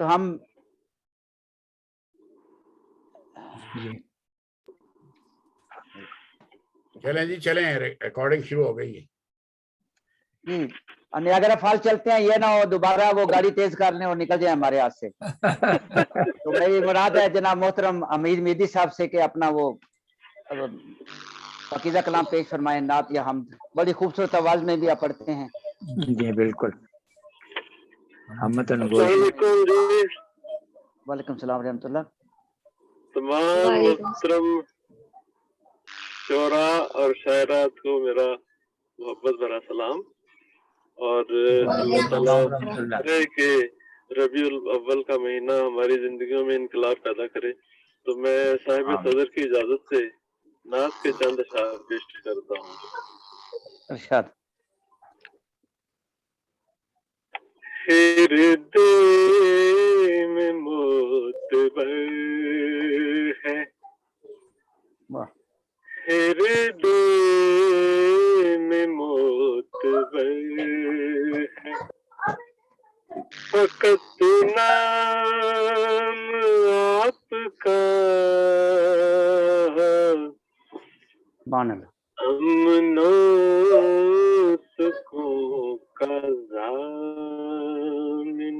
تو ہم چلیں جی چلیں، ریکارڈنگ شروع ہو گئی ہے جی نیاگرا فال چلتے ہیں، یہ نہ ہو دوبارہ وہ گاڑی تیز کر لیں اور نکل جائیں ہمارے ہاتھ سے. تو میری مراد ہے جناب محترم امیر میدی صاحب سے کہ اپنا وہ پاکیزہ کلام پیش فرمائیں، نعت یا حمد. بڑی خوبصورت آواز میں بھی آپ پڑھتے ہیں. جی بالکل. السلام علیکم جی. وعلیکم السلام ورحمۃ اللہ. تمام محترم شعراء اور شاعرات کو میرا محبت بھرا سلام، اور اللہ تعالیٰ کرے کہ ربیع الاول کا مہینہ ہماری زندگیوں میں انقلاب پیدا کرے. تو میں صاحب صدر کی اجازت سے نعت کے چند اشعار پیش کرتا ہوں. ارشاد. ہردے میں معتبر ہے، ہردے میں معتبر ہے، فقط نام آپ کا امن و سکون کا ضامن،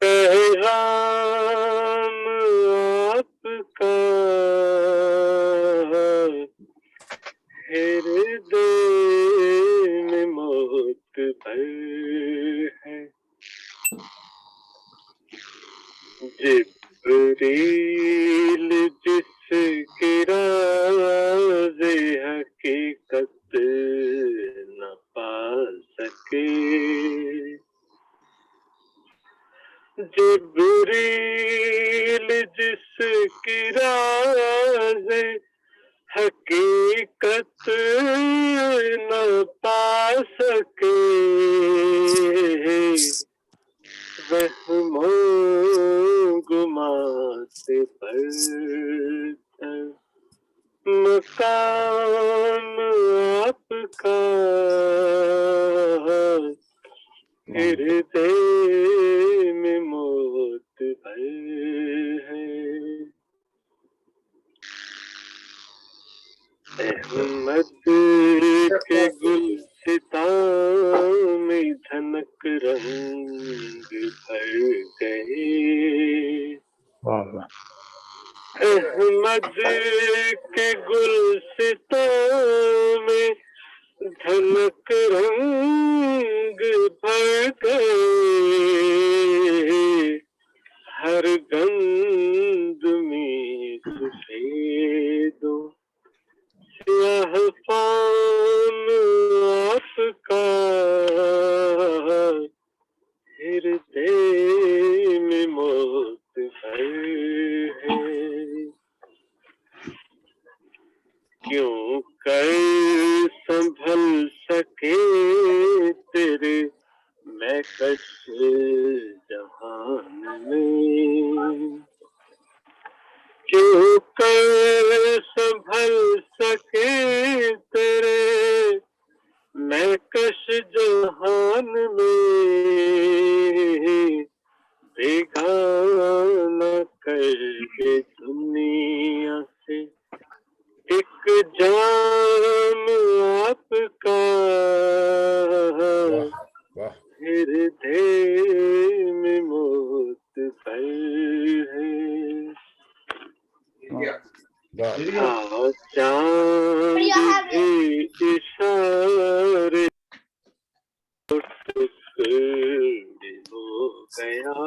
پیغام آپ کا ہردے میں معتبر ہے. جبریل جس کی راز حقیقت نہ پا سکے، جبریل جس کی راز حقیقت نہ پا سکے، وہم و گمان سے برتر مقام آپ کا ہردے میں معتبر ہے. احمد کے گلستان میں دھنک رنگ بھر گئے، احمد کے گلستان میں دھنک رنگ بھر گئے، ہر گند میں سفید و سیاہ فام آپ کا ہردے میں معتبر ہے. کیوں کر سنبھل سکے تیرے میں کش جہان میں، کیوں کر سنبھل سکے تیرے میں کش جہان میں، بیگانہ کر کے دنیا سے ایک جام آپ کا ہردے میں معتبر ہے. چاند بھی اشارے ہو گیا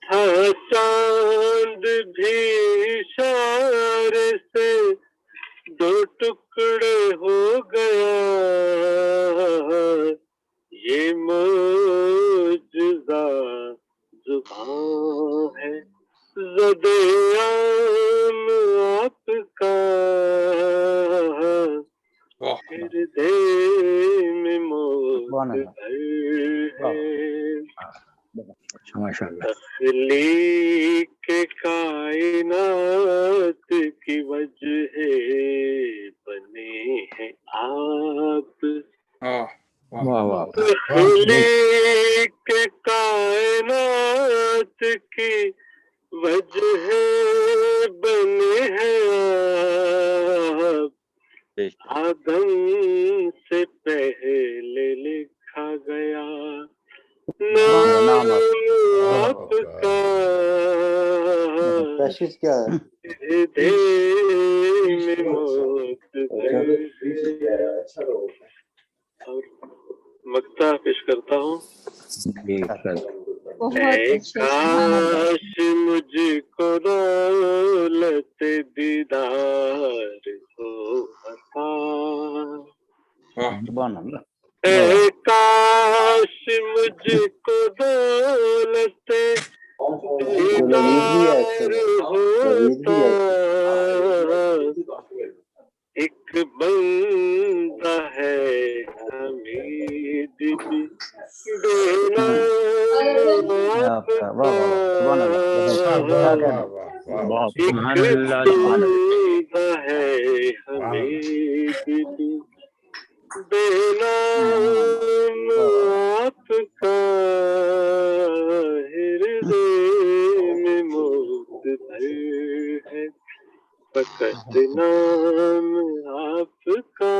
تھا، چاند بھی اشارے سے دو ٹکڑے ہو گیا، یہ معجزہ زبان ہے زدیان آپ کا ہردے میں معتبر ہے. تخلیق کائنات کی وجہ بنے ہیں آپ، تخلیق کہ کائنات کی وجہ بنے ہیں آپ، آدم سے پہلے لکھا گیا نام آپ کا تشخیص کیا ہے؟ دے میں موت ہے۔ اور مقطع پیش کرتا ہوں۔ اے کاش مجھ کو دولت دیدار ہو عطا، سبحان اللہ اے کاش مجھ کو دولت دیدار ہوتا، ایک بندہ ہے حمید دینا آپ کا، سبحان اللہ واہ ایک بندہ ہے حمید دینا آپ کا، ہردے میں موت ہے فقط نام آپ کا،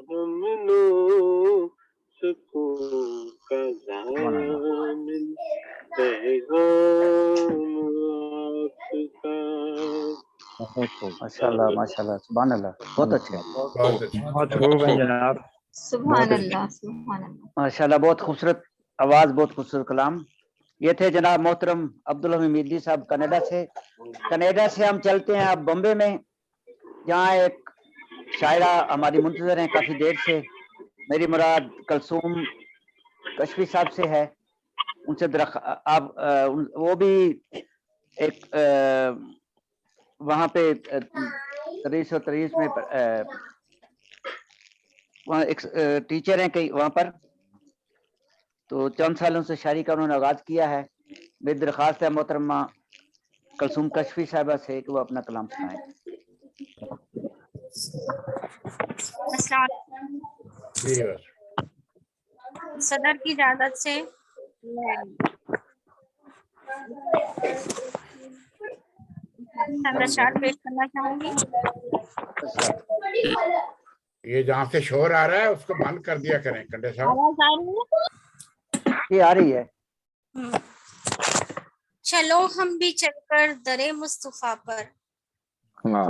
ہم نو سکون کا ضامن پیغام آپ کا۔ ماشاء اللہ سبحان اللہ بہت اچھے بہت اچھا سبحان اللہ سبحان اللہ۔ ماشاء اللہ بہت خوبصورت آواز بہت خوبصورت کلام۔ یہ تھے جناب محترم عبدالحمید میدی صاحب کینیڈا سے۔ کینیڈا سے ہم چلتے ہیں اب بمبے میں، جہاں ایک شاعرہ ہماری منتظر ہیں کافی دیر سے، میری مراد کلثوم کشفی صاحب سے ہے۔ ان سے آپ وہ بھی ایک وہاں پہ 323 میں وہاں ایک ٹیچر ہیں کہیں وہاں پر، تو چند سالوں سے شاعری کا انہوں نے آغاز کیا ہے۔ میری درخواست ہے محترمہ کلثوم کشفی صاحبہ سے کہ وہ اپنا کلام سنائیں۔ السلام جی بس علیکم۔ صدر کی اجازت سے میں چند اشعار پیش کرنا چاہوں گی۔ یہ جہاں سے شور آ رہا ہے اس کو بند کر دیا کریں کنڈے صاحب۔ آواز آ رہی ہے؟ یہ آ رہی ہے۔ چلو ہم بھی چل کر در مصطفیٰ پر،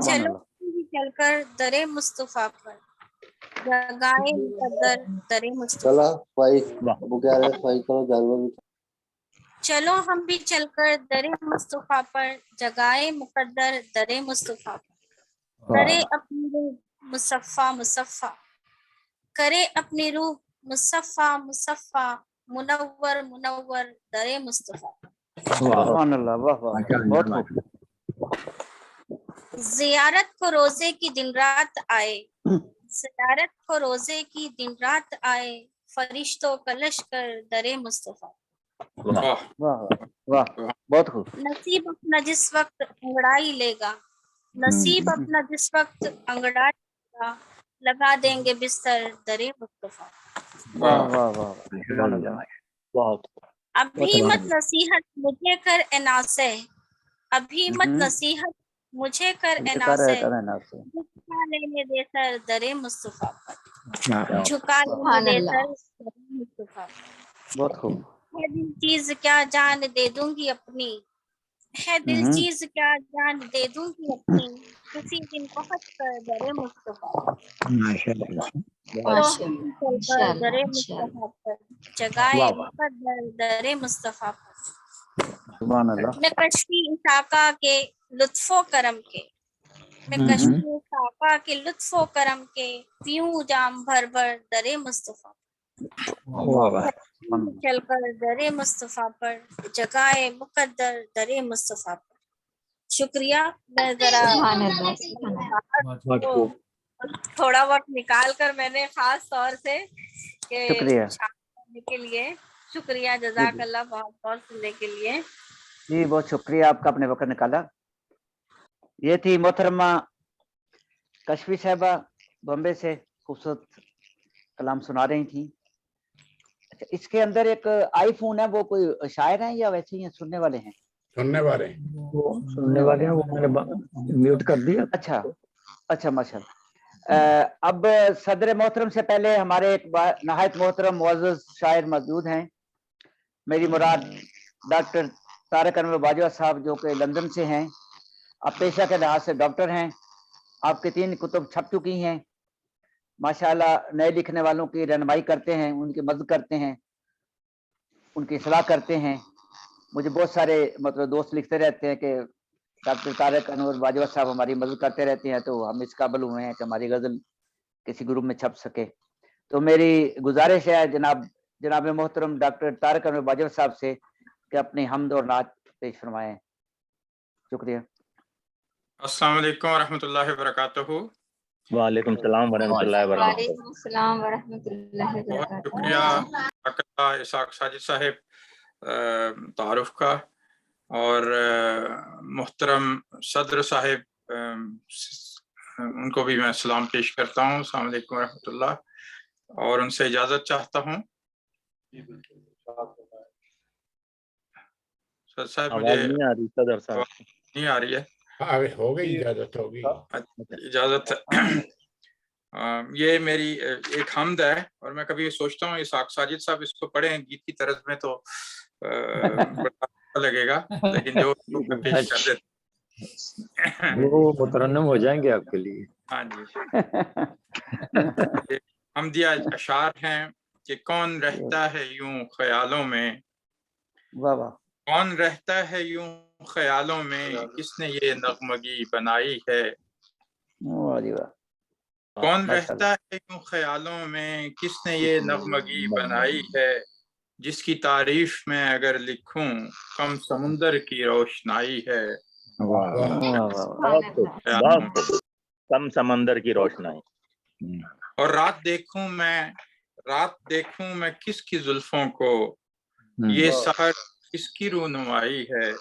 چلو ہم بھی چل کر در مصطفیٰ پر، جگائے مقدر در مصطفیٰ۔ چلا بھائی وہ کہہ رہے بھائی کرو جانور۔ چلو ہم بھی چل کر در مصطفیٰ پر، جگائے مقدر در مصطفیٰ پر، کرے اپنی روح مصفیٰ مصفیٰ، کرے اپنی روح مصفیٰ مصفیٰ، منور منور در مصطفیٰ۔ سبحان اللہ واہ واہ بہت خوب۔ زیارت کو روزے کی دن رات آئے، زیارت کو روزے کی دن رات آئے، فرشتوں کا لشکر در مصطفیٰ۔ واہ واہ بہت خوب۔ نصیب اپنا جس وقت انگڑائی لے گا، نصیب اپنا جس وقت انگڑائی لے گا، لگا دیں گے بستر در مصطفیٰ۔ واہ واہ واہ سبحان اللہ بہت۔ ابھی مت نصیحت مجھے کر اے ناصح، ابھی مت نصیحت مجھے کر اے ناصح، جھکا لینے دے سر در مصطفیٰ پر، جھکا لینے دے سر در مصطفیٰ پر۔ بہت خوب۔ ہے دل چیز کیا جان دے دوں گی اپنی، ہے دل چیز کیا جان دے دوں گی اپنی، کسی دن پہنچ کر در مصطفیٰ، در مصطفیٰ پر، جگائے مقدر در مصطفیٰ پر۔ سبحان اللہ۔ میں کشفی اساقہ کے لطف و کرم کے، میں کشفی اساقہ کے لطف و کرم کے، پیوں جام بھر بھر در مصطفیٰ، چل کر در مصطفیٰ پر، جگائے مقدر در مصطفیٰ پر۔ شکریہ۔ میں ذرا تھوڑا وقت نکال کر میں نے خاص طور سے شکریہ کرنے کے لیے شکریہ، جزاک اللہ بہت بہت سننے کے لیے۔ جی بہت شکریہ آپ کا اپنے وقت نکالا۔ یہ تھی محترمہ کشفی صاحبہ بمبے سے، خوبصورت کلام سنا رہی تھیں۔ अच्छा, इसके अंदर एक आईफोन है, वो कोई शायर है या वैसे ही हैं, सुनने वाले हैं? सुनने वाले वो सुनने वाले हैं, वो मैंने म्यूट कर दिया। अच्छा अच्छा, माशाल्लाह। अब सदर मोहतरम से पहले हमारे एक नहायत मोहतरम मुअज़्ज़ज़ शायर मौजूद हैं, मेरी मुराद डॉक्टर तारक अनवर बाजवा साहब, जो कि लंदन से हैं। आप पेशा के लिहाज से डॉक्टर हैं, आपकी 3 कुतुब छप चुकी हैं माशाल्लाह। नए लिखने वालों की रहनुमाई करते हैं, उनकी मदद करते हैं, उनकी सलाह करते हैं। मुझे बहुत सारे मतलब दोस्त लिखते रहते हैं कि डॉक्टर तारक अनवर बाजवा साहब हमारी मदद करते रहते हैं, तो हम इस काबिल हुए हैं कि हमारी गज़ल किसी ग्रुप में छप सके। तो मेरी गुजारिश है जनाब मोहतरम डॉक्टर तारक अनवर बाजवा साहब से कि अपनी हम्द और नात पेश फरमाएं। शुक्रिया। अस्सलाम वालेकुम रहमतुल्लाहि व बरकातहू। वालेकुम सलाम वरहमतुल्लाहि वबरकातुहू। वालेकुम अस्सलाम वरहमतुल्लाहि बहुत वबरकातुहू। शुक्रिया अकला इसाक साजिद साहिब तारुफ का, और मोहतरम सदर साहिब उनको भी मैं सलाम पेश करता हूँ। अस्सलाम वालेकुम रहमतुल्लाह, और उनसे इजाज़त चाहता हूँ। सदर साहब मुझे आवाज नहीं आ रही सदर साहब। नहीं आ रही है? हो गई, इजाजत होगी। इजाज़त। ये मेरी एक हमद है, और मैं कभी सोचता हूँ इसाक साजिद साहब इसको पढ़ें गीत की तरज में तो बड़ा अच्छा लगेगा, लेकिन जो मैं पेश कर देता वो मुतरन्नम हो जाएंगे आपके लिए। हाँ जी। हमदिया अशार हैं कि कौन रहता है यूं ख्यालों में, वाह वाह। कौन रहता है यूं ख्यालों में, किसने ये नगमगी बनाई है। वाह जी वाह। कौन माशाल्लाह। रहता है यूं ख्यालों में, किसने ये नगमगी बनाई है। जिसकी तारीफ में अगर लिखूं, कम समुंदर की रोशनाई है। वाह वाह वाह। बहुत खूब, कम समंदर की रोशनाई। और रात देखूं मैं किसकी जुल्फों को, ये सहर किसकी रूनुमाई है।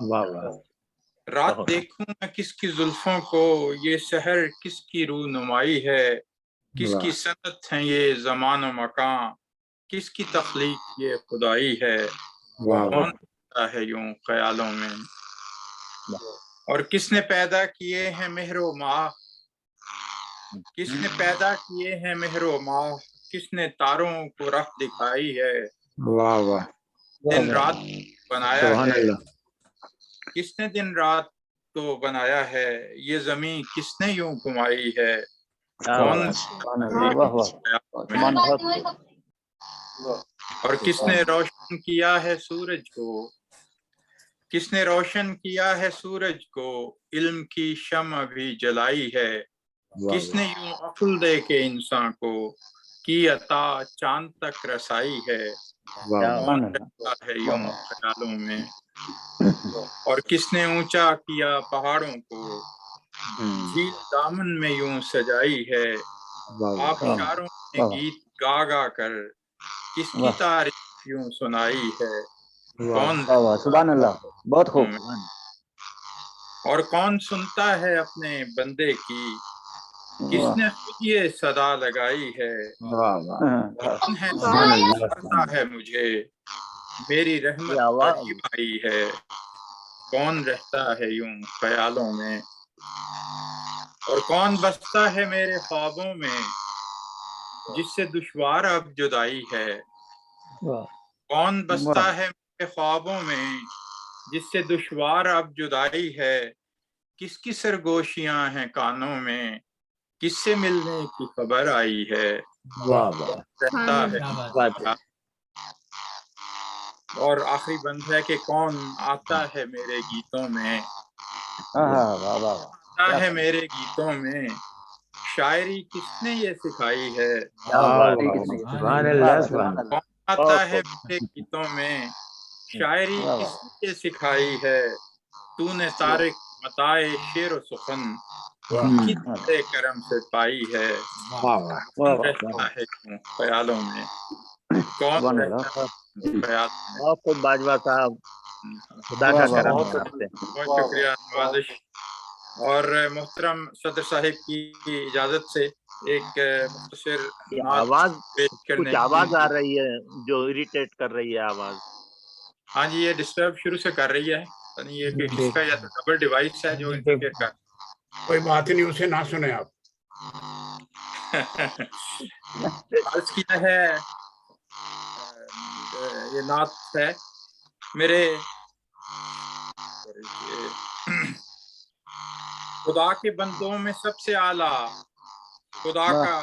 वाह वाह। रात देखूं मैं किसकी जुल्फों को, ये शहर किसकी रूनुमाई है। किसकी सनत है ये ज़मान व मकान, किसकी तख्लीक ये खुदाई है। कौन रहता है यूं ख्यालों में, और किसने पैदा किए हैं मेहरो माह, किसने पैदा किए हैं मेहरो माह, किसने तारों को राह दिखाई है। वाह वाह। दिन रात बनाया है, किसने दिन रात को बनाया है। ये जमीन किसने यूं घुमाई है। कौन और किसने रोशन किया है सूरज को, किसने रोशन किया है सूरज को, इल्म की शम्अ भी जलाई है। किसने यूं अक्ल दे के इंसान को, की अता चांद तक रसाई है। कौन रहता है यूं ख्यालों में, और किसने ऊंचा किया पहाड़ों को, झील दामन में यूं सजाई है। आबशारों में गीत गा गा कर, किसकी तारीफ यूं सुनाई है। कौन सुभान अल्लाह, बहुत खूब। और कौन सुनता है अपने बंदे की, किसने खुद ये सदा लगाई है। कौन है करता है मुझे, मेरी रहमत करीब आई है। कौन रहता है यूं ख्यालों में, और कौन बसता है मेरे ख्वाबों में, जिससे दुश्वार अब जुदाई है। कौन बसता है मेरे ख्वाबों में, जिससे दुश्वार अब जुदाई है। किसकी सरगोशियां हैं कानों में, किससे मिलने की खबर आई है। रहता है। और आखिरी बंद है कि कौन आता है मेरे गीतों में, आता है मेरे गीतों में, शायरी किसने ये सिखाई है। कौन आता है मेरे गीतों में, शायरी किसने ये सिखाई है। तूने तारिक मताए शेर सुखन, कितने करम से पाई है। कौन रहता है ख्यालों में, कौन रहता है ख्याल में। खूब बाजवा साहब, खुदा का करम है आपसे। बहुत शुक्रिया नवाजिश। اور محترم صدر صاحب کی اجازت سے ایک مختصر آواز پیش کرنے کچھ آواز آ رہی ہے جو اریٹیٹ کر رہی ہے آواز. ہاں جی، یہ ڈسٹرب شروع سے کر رہی ہے، یعنی یہ کہ کس کا یا تو ڈبل ڈیوائس ہے جو انٹرفیئر کر. کوئی بات نہیں، اسے نہ سنیں آپ. عرض کیا ہے، یہ نعت ہے میرے خدا کے بندوں میں سب سے اعلیٰ خدا کا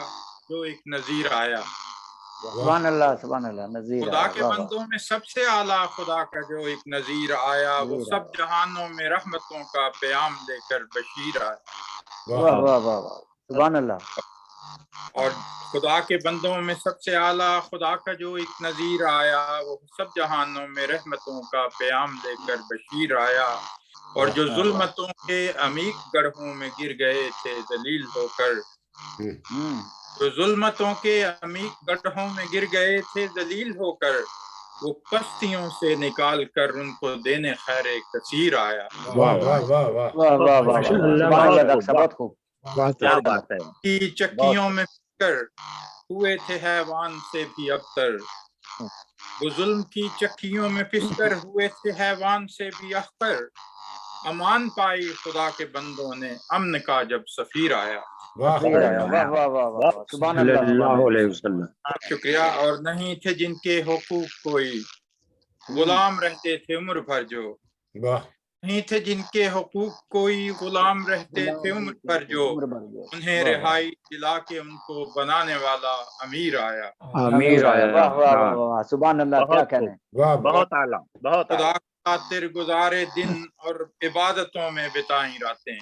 جو ایک نظیر آیا. سبحان اللہ نذیر خدا کے بندوں میں سب سے اعلیٰ خدا کا جو ایک نظیر آیا، وہ سب جہانوں میں رحمتوں کا پیام لے کر بشیر آیا. واہ واہ واہ واہ سبحان اللہ. اور خدا کے بندوں میں سب سے اعلیٰ خدا کا جو ایک نظیر آیا، وہ سب جہانوں میں رحمتوں کا پیام لے کر بشیر آیا. اور جو ظلمتوں کے عمیق گڑھوں میں گر گئے تھے ذلیل ہو کر، جو ظلمتوں کے عمیق گڑھوں میں گر گئے تھے ذلیل ہو کر، وہ پستیوں سے نکال کر ان کو دینے خیر کثیر آیا. واہ واہ واہ واہ واہ واہ واہ سبحان اللہ ڈاکٹر صاحب بہت خوب. کیا بات ہے. کی چکیوں میں پھنس کر ہوئے تھے حیوان سے بھی ابتر، وہ ظلم کی چکیوں میں پھنس کر ہوئے تھے حیوان سے بھی اختر. امان پائی خدا کے بندوں نے امن کا جب سفیر آیا. واہ واہ واہ واہ واہ سبحان اللہ علیہ وسلم. شکریہ. اور نہیں تھے جن کے حقوق کوئی غلام رہتے تھے عمر بھر جو، واہ نہیں تھے جن کے حقوق کوئی غلام رہتے تھے عمر بھر جو، انہیں رہائی دلا کے ان کو بنانے والا امیر آیا. امیر آیا. واہ واہ واہ واہ سبحان اللہ کیا کہنے. واہ بہت اعلیٰ بہت خدا اعلیٰ. کی خاطر گزارے دن اور عبادتوں میں بتائیں راتیں،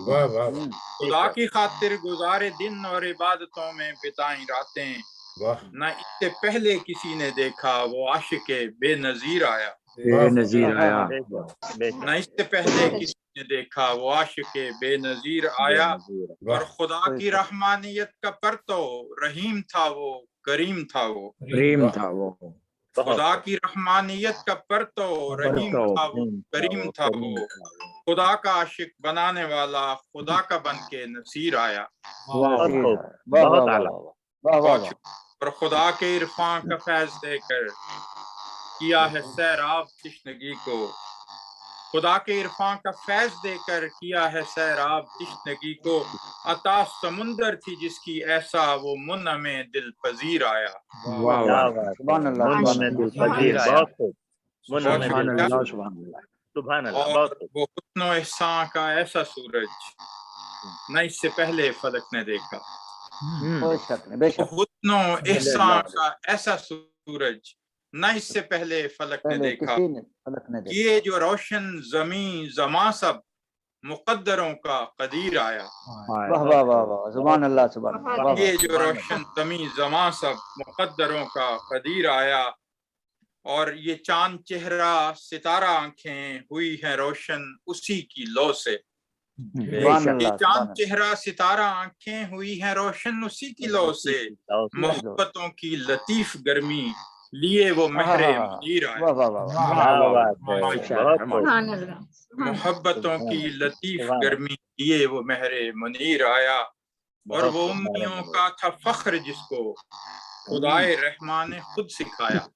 واہ واہ خدا کی خاطر گزارے دن اور عبادتوں میں بتائیں راتیں. واہ نہ اس سے پہلے کسی نے دیکھا وہ عاشق بے نظیر آیا. بے نظیر آیا. نہ اس سے پہلے کسی نے دیکھا وہ عاشق بے نظیر آیا. اور خدا کی رحمانیت کا پرتو رحیم تھا وہ کریم تھا وہ، کریم تھا وہ. خدا کی رحمانیت کا پرتو رحیم تھا وہ کریم تھا وہ. خدا کا عاشق بنانے والا خدا کا بن کے نصیر آیا. بہت اعلیٰ. واہ واہ واہ اور خدا کے عرفان کا فیض دے کر کیا ہے سیراب تشنگی کو، خدا کے عرفان کا فیض دے کر کیا ہے سیراب تشنگی کو. عطا سمندر تھی جس کی ایسا وہ منعم دل پذیر آیا. واہ واہ سبحان اللہ بہت خوب. سبحان اللہ سبحان اللہ. سبحان اللہ. اور بہت خوب. وہ حسن و احسان کا ایسا سورج نہ اس سے پہلے فلک نے دیکھا. کوئی شک نہیں بے شک. حسن و احسان کا ایسا سورج نہ اس سے پہلے فلک نے دیکھا. کسی نے فلک نے دیکھا. یہ جو روشن زمین زماں سب مقدروں کا قدیر آیا. واہ واہ واہ واہ سبحان اللہ سبحان اللہ. یہ جو روشن زمین زماں سب مقدروں کا قدیر آیا. اور یہ چاند چہرہ ستارہ آنکھیں ہوئی ہیں روشن اسی کی لو سے. یہ چاند چہرہ ستارہ آنکھیں ہوئی ہیں روشن اسی کی لو سے. محبتوں کی لطیف گرمی لیے وہ مہر منیر آیا. محبتوں کی لطیف گرمی لیے وہ مہر منیر آیا. اور وہ امیوں کا تھا فخر جس کو خدائے رحمان نے خود سکھایا.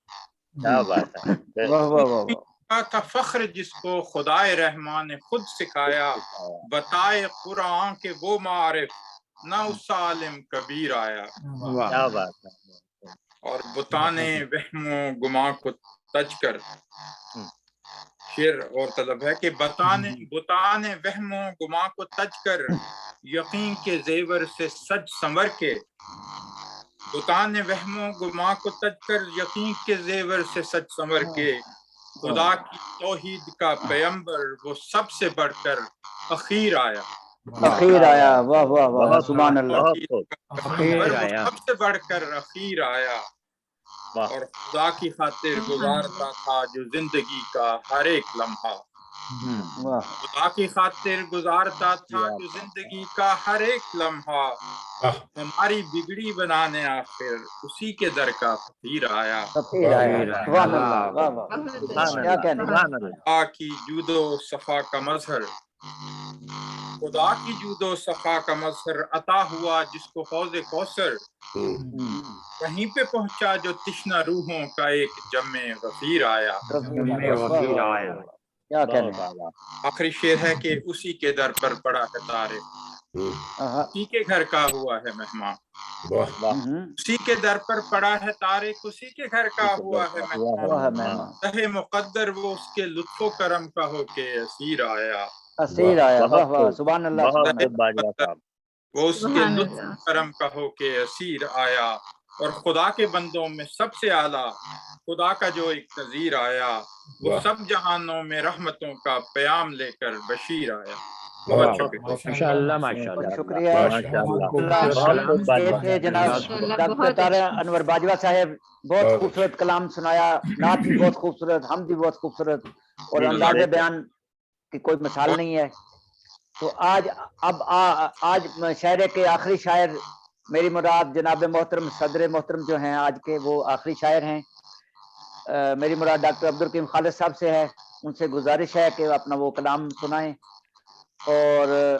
کا تھا فخر جس کو خدائے رحمان نے خود سکھایا. بتائے قرآن کے وہ معارف نہ اس عالم کبیر آیا. اور بتانے وہم و گماں کو تج کر، شعر اور طلب ہے کہ بتانے وہم و گماں کو تج کر یقین کے زیور سے سج سنور کے. بتانے وہم و گماں کو تج کر یقین کے زیور سے سج سنور کے. خدا کی توحید کا پیمبر وہ سب سے بڑھ کر اخیر آیا. اخیر آیا. واہ واہ واہ سبحان اللہ. سب سے بڑھ کر اخیر آیا. اور خدا کی خاطر گزارتا تھا جو زندگی کا ہر ایک لمحہ. خدا کی خاطر گزارتا تھا جو زندگی کا ہر ایک لمحہ. ہماری بگڑی بنانے آخر اسی کے در کا فقیر آیا. سبحان اللہ. کیا کہنے. خدا کی جود و صفا کا مظہر खुदा की जूदो सफा का मजहर अता हुआ जिसको हौज़े कौसर, वहीं पे पहुंचा जो तिश्ना रूहों का एक जम्मे गफीर आया। क्या कहने हैं। आखिरी शेर है कि उसी के दर पर पड़ा है तारिक, उसी के घर का हुआ है मेहमान। उसी के दर पर पड़ा है तारिक, उसी के घर का हुआ है मेहमान। रहे मुकद्दर वो उसके लुत्फो करम का हो के असीर आया। असीर आया। वाह वाह, सुभान अल्लाह, सुभान बहुत बाजवा साहब। वो उसके लुत्फ करम का हो के असीर आया। और खुदा के बंदों में सबसे आला खुदा का जो एक नजीर आया, वो सब जहानों में रहमतों का प्याम लेकर बशीर आया। बहुत शुक्रिया। माशाअल्लाह माशाअल्लाह। शुक्रिया। ये थे जनाब माशाअल्लाह, डॉक्टर बहुत तारा अच्छा। अनवर बाजवा साहब, बहुत खूबसूरत कलाम सुनाया, नात भी बहुत खूबसूरत, हम भी बहुत खूबसूरत, और अंदाज़े बयान की कोई मिसाल नहीं है। तो आज आज शायरे के आखिरी शायर, मेरी मुराद जनाब मोहतरम सदर मोहतरम जो हैं आज के, वो आखिरी शायर हैं। मेरी मुराद डॉक्टर अब्दुल करीम खालिद साहब से है। उनसे गुजारिश है कि अपना वो कलाम सुनाएं और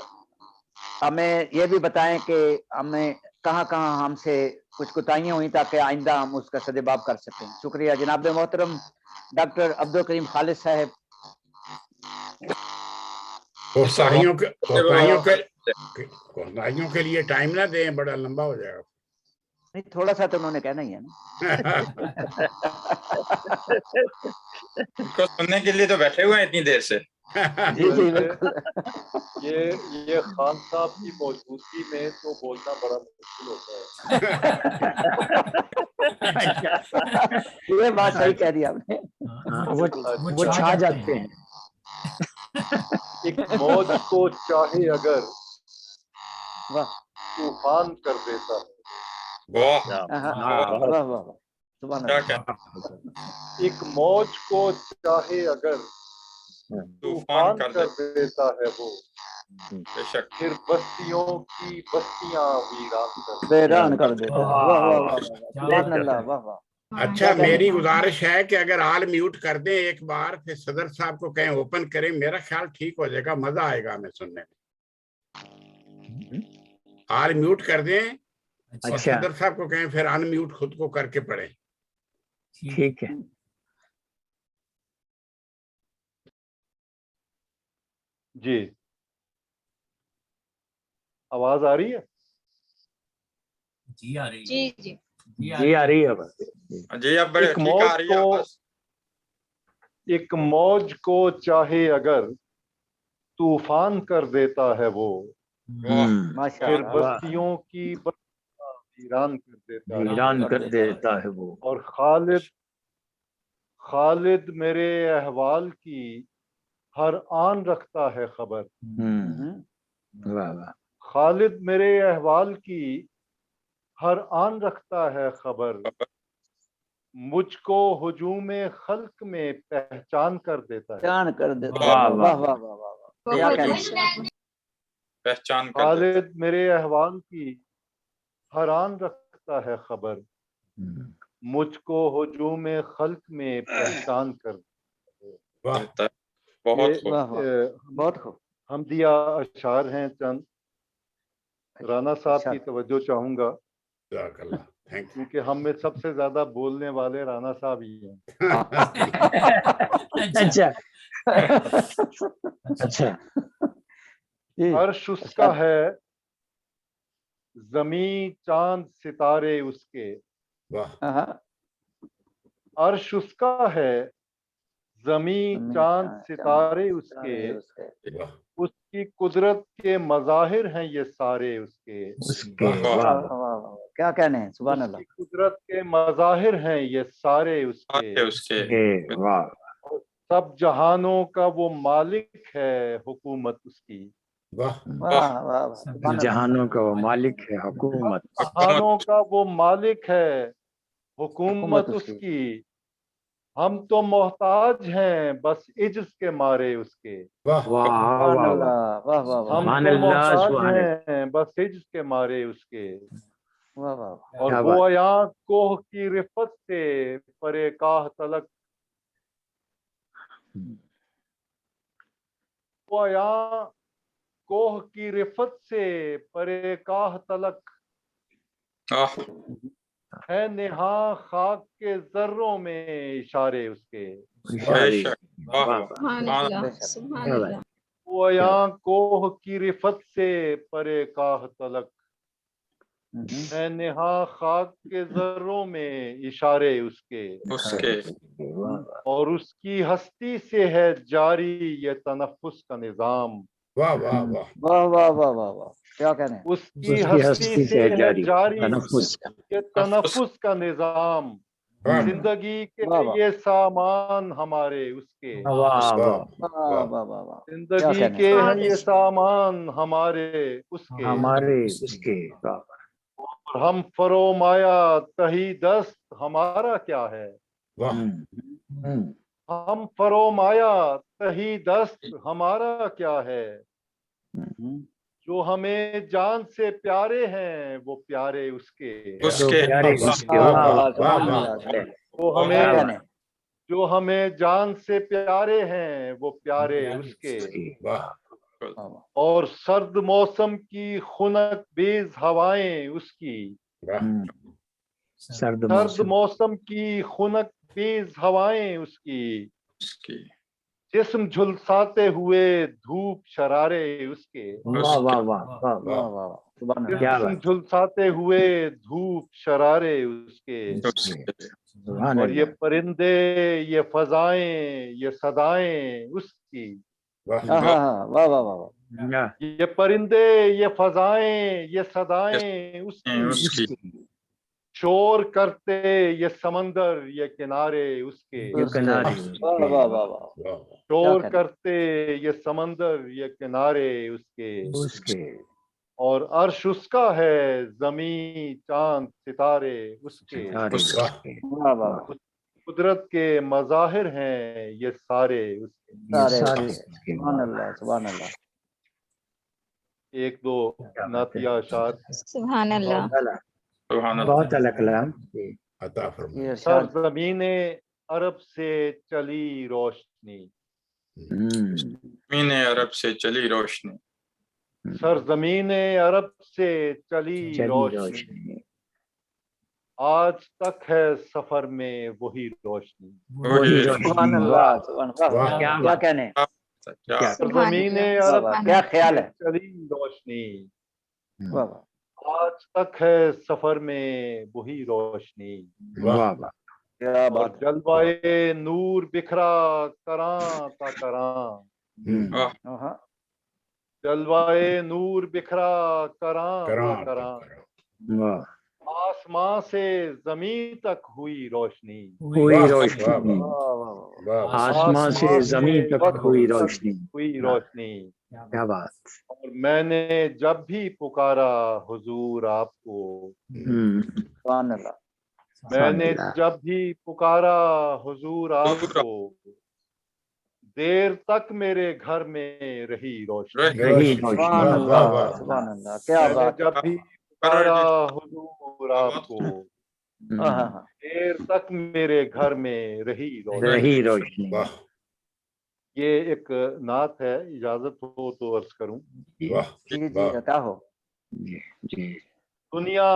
हमें ये भी बताएं कि हमें कहाँ कहाँ हमसे कुछ कोताहियां हुई, ताकि आइंदा हम उसका सदेबाब कर सकें। शुक्रिया जनाब मोहतरम डॉक्टर अब्दुल करीम खालिद साहब। कोताहियों के लिए टाइम ना दें, बड़ा लंबा हो जाएगा। नहीं, थोड़ा सा तो उन्होंने कहना ही है ना। इसको सुनने के लिए तो बैठे हुए हैं इतनी देर से। जी जी बिल्कुल। ये खान साहब की मौजूदगी में तो बोलना बड़ा मुश्किल होता है। ये बात सही कह दी आपने। वो छा जाते हैं। एक मौज को चाहे अगर वाह, तूफान कर देता है। वाह वाह वाह, सुभान अल्लाह। एक मौज को चाहे अगर तूफान कर देता है वो, बेशक फिर बस्तियों की बस्तियां वीरान कर देता है। वाह वाह वाह, सुभान अल्लाह, वाह वाह। अच्छा, मेरी गुजारिश है कि अगर ऑल म्यूट कर दें एक बार, फिर सदर साहब को कहें ओपन करें, मेरा ख्याल ठीक हो जाएगा, मजा आएगा हमें सुनने में। ऑल म्यूट कर दें और सदर साहब को कहें फिर अनम्यूट खुद को करके पढ़े। ठीक है। जी, आवाज आ रही है? जी आ रही है। जी जी आ रही है। जी अब बड़े ठीक आ रही है आवाज। एक मौज को चाहे अगर तूफान कर देता है वो, फिर बस्तियों की बस्तियां वीरान कर देता है वो। और खालिद मेरे अहवाल की हर आन रखता है खबर। खालिद मेरे अहवाल की हर आन रखता है खबर, मुझको हुजूम खल्क में पहचान कर देता है। पहचान कर देता है। वाह वाह वाह वाह, क्या कहना। पहचान कर खालिद मेरे अहवाल की हर आन रखता है खबर, मुझको हुजूम खल्क में पहचान कर देता है। बहुत खूब। हमदिया अशार हैं चंद, राना साहब की तवज्जो चाहूंगा, क्योंकि हम में सबसे ज्यादा बोलने वाले राना साहब ही हैं। अच्छा अच्छा। अर्श उसका है, जमीन चांद सितारे उसके। अर्श उसका है, जमीन चांद सितारे उसके, उसकी कुदरत के मज़ाहिर हैं ये सारे उसके। क्या कहने हैं, सुभान अल्लाह। उसकी कुदरत के मज़ाहिर हैं ये सारे उसके। सब जहानों का वो मालिक है, हुकूमत उसकी। जहानों का वो मालिक है, हुकूमत। जहानों का वो मालिक है, हुकूमत उसकी। हम तो मोहताज हैं बस इज्ज़ के मारे उसके। वाह वाह वाह वाह, हम तो मोहताज हैं बस इज्ज़ के मारे उसके। वाह वाह। और वो अयां कोह की रिफत से परे काह तलक, वो अयां कोह की रिफत से परे काह तलक आह, है नेहा खाक के जर्रों में इशारे उसके बेशक, वाह वाह, सुभान सुभान अल्लाह, सुभान अल्लाह। वो यहाँ कोह की रिफत से परे काह तलक है नेहा खाक के जर्रों में इशारे उसके उसके, और उसकी हस्ती से है जारी ये तनफ्फुस का निजाम वाह वाह वाह वाह वाह वाह वाह वाह, क्या कहने हैं? उसकी हस्ती से है जारी तनफ्फुस ये तनफ्फुस का निजाम वाह जिंदगी के वाह वाह ये सामान हमारे उसके वाह वाह वाह वाह वाह वाह, क्या जिंदगी कहने के हैं? हैं ये सामान हमारे उसके हमारे उसके वाह और हम फरोमाया तही दस्त हमारा क्या है वाह हम फरोमाया तही दस्त हमारा क्या है जो हमें जान से प्यारे हैं वो प्यारे उसके उसके, प्यारे वाह, उसके वाह वाह वाह, वाह सुभान वाह, अल्लाह, सुभान वो अल्लाह, क्या हमें कहने हैं? जो हमें जान से प्यारे हैं वो प्यारे उसके वाह वाह वाह, और सर्द मौसम की खुनक बेज हवाएं उसकी वाह सर्द सर्द मौसम मौसम की खुनक बेज हवाएं उसकी उसकी, जिस्म झुलसाते हुए धूप शरारे उसके वाह वाह वाह वाह वाह वाह वाह, सुभान अल्लाह, क्या जिस्म बात झुलसाते हुए धूप शरारे उसके उसके, सुभान और ये अल्लाह परिंदे ये फजाएं ये सदाएं उसकी वाह हाँ हाँ हाँ, वाह वाह वाह वाह, ये परिंदे ये फजाएं ये सदाएं उसकी उसकी, शोर करते ये समंदर ये किनारे उसके ये उसके, किनारे वाह वाह वाह वाह, वाह शोर कहने? करते ये समंदर ये किनारे उसके उसके और अर्श उसका है जमी चांद सितारे उसके सितारे वाह उसके वाह वाह वाह, कुदरत के मज़ाहिर हैं ये सारे उसके ये सारे सारे उसके, उसके सुभान अल्लाह, सुभान अल्लाह, एक दो क्या बात है नातिया अशार सुभान अल्लाह। सुभान अल्लाह, बहुत अलग कलाम अता फरमाए ये इरशाद, सरजमीने अरब से चली रोशनी मीन अरब से चली रोशनी, सरजमीने अरब से चली चली रोशनी रोशनी आज तक है सफर में वही रोशनी वही सुभान रोशनी अल्लाह, सुभान, वाह वाह, वाह, क्या क्या बात कहने हैं? क्या सुभान सरजमीने अल्लाह, वाह अरब वाह, सुभान क्या अल्लाह। ख्याल से है? चली रोशनी वाह वाह, आज तक है सफर में वही रोशनी वाह वाह क्या और बात है? जलवाए नूर बिखरा करां का करां वाह, हाँ हाँ, जलवाए नूर बिखरा करां करां का करां वाह आसमां से जमीन तक हुई रोशनी हुई वाह, रोशनी वाह, वाह, वाह वाह वाह, वाह आसमां से जमीन तक हुई रोशनी हुई रोशनी क्या बात और मैंने जब भी पुकारा हुजूर आपको सुभान अल्लाह, मैंने अल्लाह। जब भी पुकारा हुजूर आपको देर तक मेरे घर में रही रोशनी रही सुभान रोशनी वाह, अल्लाह, वाह, सुभान अल्लाह, क्या मैंने बात है? जब भी पुकारा हुजूर आपको हाँ हाँ हाँ, देर तक मेरे घर में रही रोशनी रही रोशनी वाह ये एक नात है इजाजत हो तो अर्ज करूं वाह जी जी, वाह अता हो, जी जी दुनिया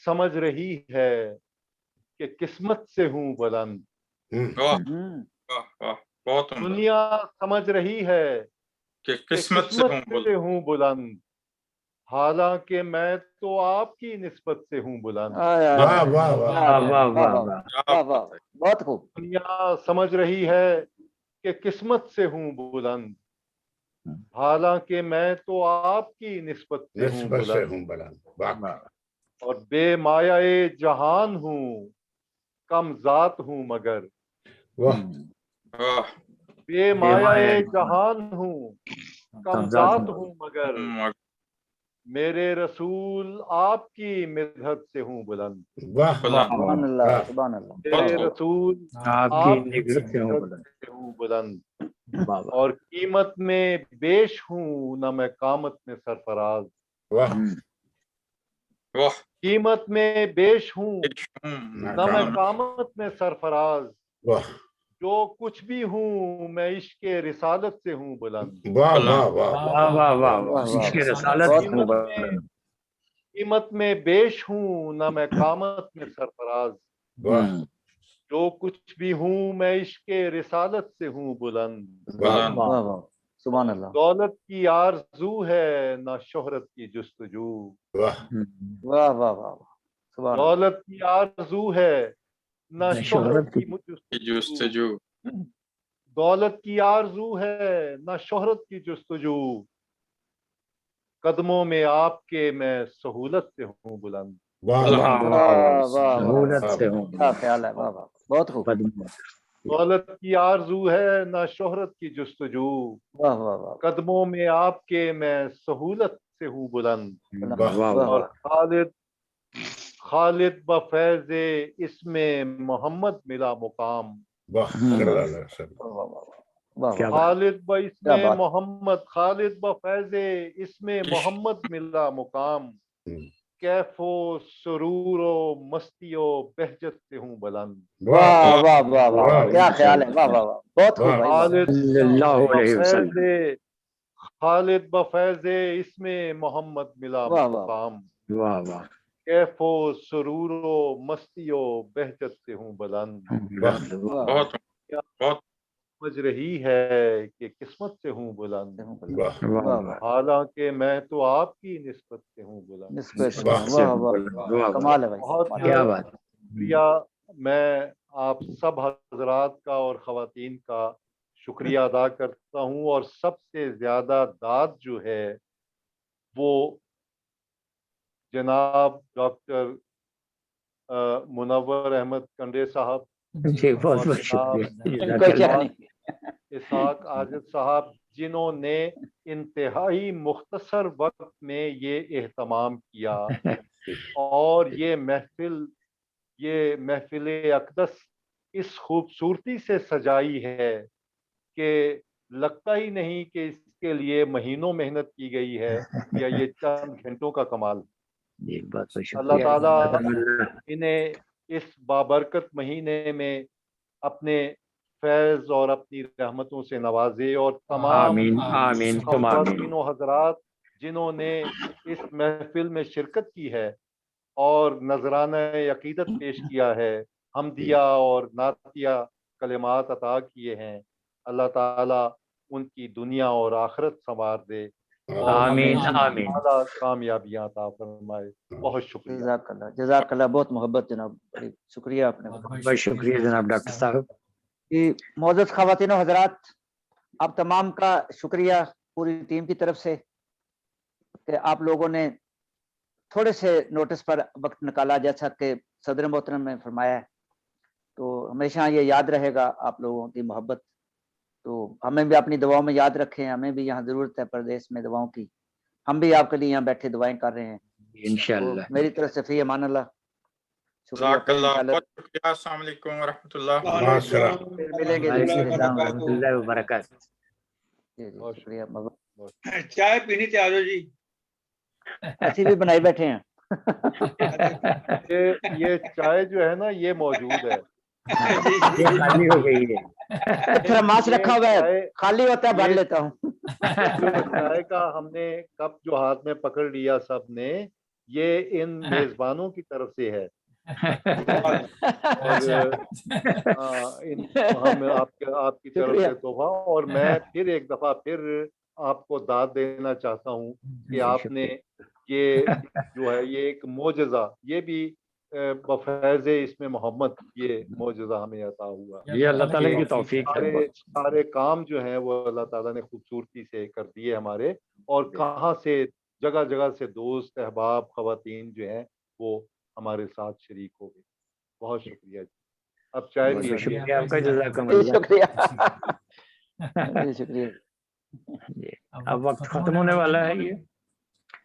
समझ रही है कि किस्मत से हूं बुलंद वाह हम्म, वाह वाह, बहुत उम्दा, दुनिया समझ रही है कि कि किस्मत से हूँ बोल, से हूं बुलंद हालांकि मैं तो आपकी निस्बत से हूं बुलंद आय, आय, वाह आय, वाह वाह क्या वाह बात है? वाह वाह वाह वाह, क्या वाह वाह, बात है, बहुत खूब, दुनिया समझ रही है कि किस्मत से हूं बुलंद हालांकि मैं तो आपकी निस्बत से हूं निस्बत से बुलंद हूँ बुलंद वाह और बेमायाए जहान हूं कम जात हूं मगर वाह वाह, बेमायाए जहान हूं कम जात कमजात हूं मगर मगर, मेरे रसूल आपकी मिदहत से हूं बुलंद वाह बुलंद, सुभान अल्लाह, वाह सुभान अल्लाह, मेरे खूब। रसूल आपकी निगरानी से हूँ मिदहत बुलंद से हूं बुलंद वाह वाह और कीमत में बेश हूं न मैं कामत में सरफराज वाह वाह, कीमत में बेश हूं हूँ, न मैं कामत में सरफराज वाह जो कुछ भी हूँ मैं इश्क रिसालत से हूँ बुलंद। वाह वाह वाह वाह वाह वाह वाह, इसके रसालत बहुत हूँ कीमत में बेश हूँ ना मैं कामत में सरफराज। वाह जो कुछ भी हूँ मैं इश्क रिसालत से हूँ बुलंद। वाह वाह वाह, सुभान अल्लाह। दौलत की आरज़ू है ना शोहरत की जुस्तजू। वाह वाह वाह वाह, सुभान अल्लाह। दौलत की आरज़ू है ना शोहरत की जुस्तजू। दौलत की आरज़ू है ना शोहरत की जुस्तजू। कदमों में आपके मैं सहूलत से हूँ बुलंद। वाह वाह वाह वाह, सहूलत से हूँ क्या ख्याल है, वाह वाह, बहुत खूब। दौलत की आरज़ू है ना शोहरत की जुस्तजू। वाह वाह वाह कदमों में आपके मैं सहूलत से हूँ बुलंद। वाह वाह, और खालिद बफैज़े इसमें मोहम्मद मिला मुकाम। वाह खालिद ब इसमें मोहम्मद, खालिद बफैज़े इसमें मोहम्मद मिला मुकाम। कैफो सुरूरो मस्तियो बहजत से हूँ बुलंद। वाह वाह वाह वाह, क्या ख्याल है, वाह वाह वाह, बहुत खूब भाई। खालिद बफैज़े इसमें मोहम्मद मिला मुकाम। वाह वाह, कैफो सुरूरो मस्तियो बहजत से हूँ बुलंद। बहुत बहुत समझ रही है कि किस्मत से हूँ बुलंद। हालांकि मैं तो आपकी निस्बत से हूँ बुलंद। वाह वाह, कमाल है भाई, बहुत क्या बात। शुक्रिया। मैं आप सब हजरात का और ख़वातीन का शुक्रिया अदा करता हूँ। और सबसे ज्यादा दाद जो है वो जनाब डॉक्टर मुनव्वर अहमद कंडे साहब जी, बहुत बहुत शुक्रिया। इसाक आजिद साहब, जिन्होंने इंतहाई मुख्तसर वक्त में ये एहतमाम किया और ये महफिल अक़दस इस खूबसूरती से सजाई है कि लगता ही नहीं कि इसके लिए महीनों मेहनत की गई है या ये चंद घंटों का कमाल। अल्लाह ताला इन्हें इस बाबरकत महीने में अपने फैज़ और अपनी रहमतों से नवाजे। और तमाम ख़वातीनों हज़रात जिन्होंने इस महफिल में शिरकत की है और नजराना अकीदत पेश किया है, हमदिया और नातिया कलिमात अता किए हैं, अल्लाह ताला उनकी दुनिया और आखिरत संवार दे और आमीन आमीन, कामयाबियां अता फरमाए। बहुत शुक्रिया, जज़ाकल्लाह जज़ाकल्लाह, बहुत मोहब्बत जनाब, बड़ी शुक्रिया आपने। बहुत शुक्रिया जनाब डॉक्टर साहब। मोअज़्ज़ज़ ख़वातीन और हज़रात, आप तमाम का शुक्रिया पूरी टीम की तरफ से कि आप लोगों ने थोड़े से नोटिस पर वक्त निकाला, जैसा कि सदर मोहतरम ने फरमाया है। तो हमेशा ये याद रहेगा आप लोगों की मोहब्बत। तो हमें भी अपनी दुआओं में याद रखें, हमें भी यहाँ ज़रूरत है परदेश में दुआओं की। हम भी आपके लिए यहाँ बैठे दुआएं कर रहे हैं इंशाअल्लाह। तो मेरी तरफ से फी अमान अल्लाह, शुक्रिया। अस्सलाम वालेकुम व रहमतुल्लाह, मिलेंगे, रहमतुल्लाहि व बरकातहू। शुक्रिया। चाय पीनी थी, आजो जी, ऐसी भी बनाई बैठे हैं। ये चाय जो है ना ये मौजूद है, ये खाली हो गई है। थर्मास रखा हुआ है, खाली होता है भर लेता हूँ। चाय का हमने कप जो हाथ में पकड़ लिया सब ने, ये इन मेजबानों की तरफ से है। और हम आपकी तरफ से तोहफा। और मैं फिर एक दफा फिर आपको दाद देना चाहता हूँ कि आपने ये जो है ये एक मोजज़ा, ये भी बफैज़े इसमें मोहम्मद ये मोजज़ा हमें अता हुआ। ये अल्लाह ताला की तौफीक है। सारे काम जो हैं वो अल्लाह ताला ने खूबसूरती से कर दिए हमारे। और कहाँ से जगह जगह से दोस्त अहबाब ख़वातीन जो हैं वो हमारे साथ शरीक हो गए। बहुत शुक्रिया जी। अब चाय भी शुक्रिया आपका, जज़ाकल्लाह। शुक्रिया शुक्रिया। अब वक्त खत्म होने वाला है ये।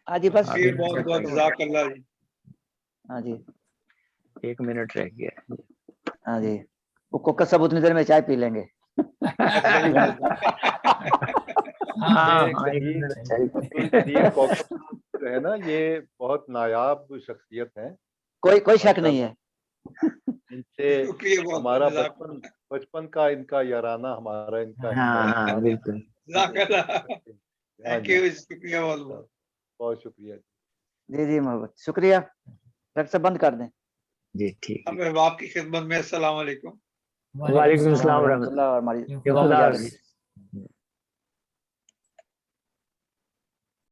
हाँ जी, बस बहुत बहुत जज़ाकल्लाह जी। हाँ जी, 1 मिनट रह गया। हाँ जी, वो कोका सब उतनी देर में चाय पी लेंगे। जो है ना ये बहुत नायाब शख्सियत है, कोई शक नहीं है। इनसे शुक्रिया बहुत हमारा बहुत, बचपन का इनका याराना, हमारा इनका हाँ बिल्कुल। थैंक यू, शुक्रिया बहुत बहुत। बहुत शुक्रिया। जी जी मोहब्बत, शुक्रिया। रक्षा बंद कर दें। जी ठीक। अब आपकी खिदमत में अस्सलाम वालेकुम। वालेकुम अस्सलाम रहमतुल्लाह और हमारी खुदा हाफिज़।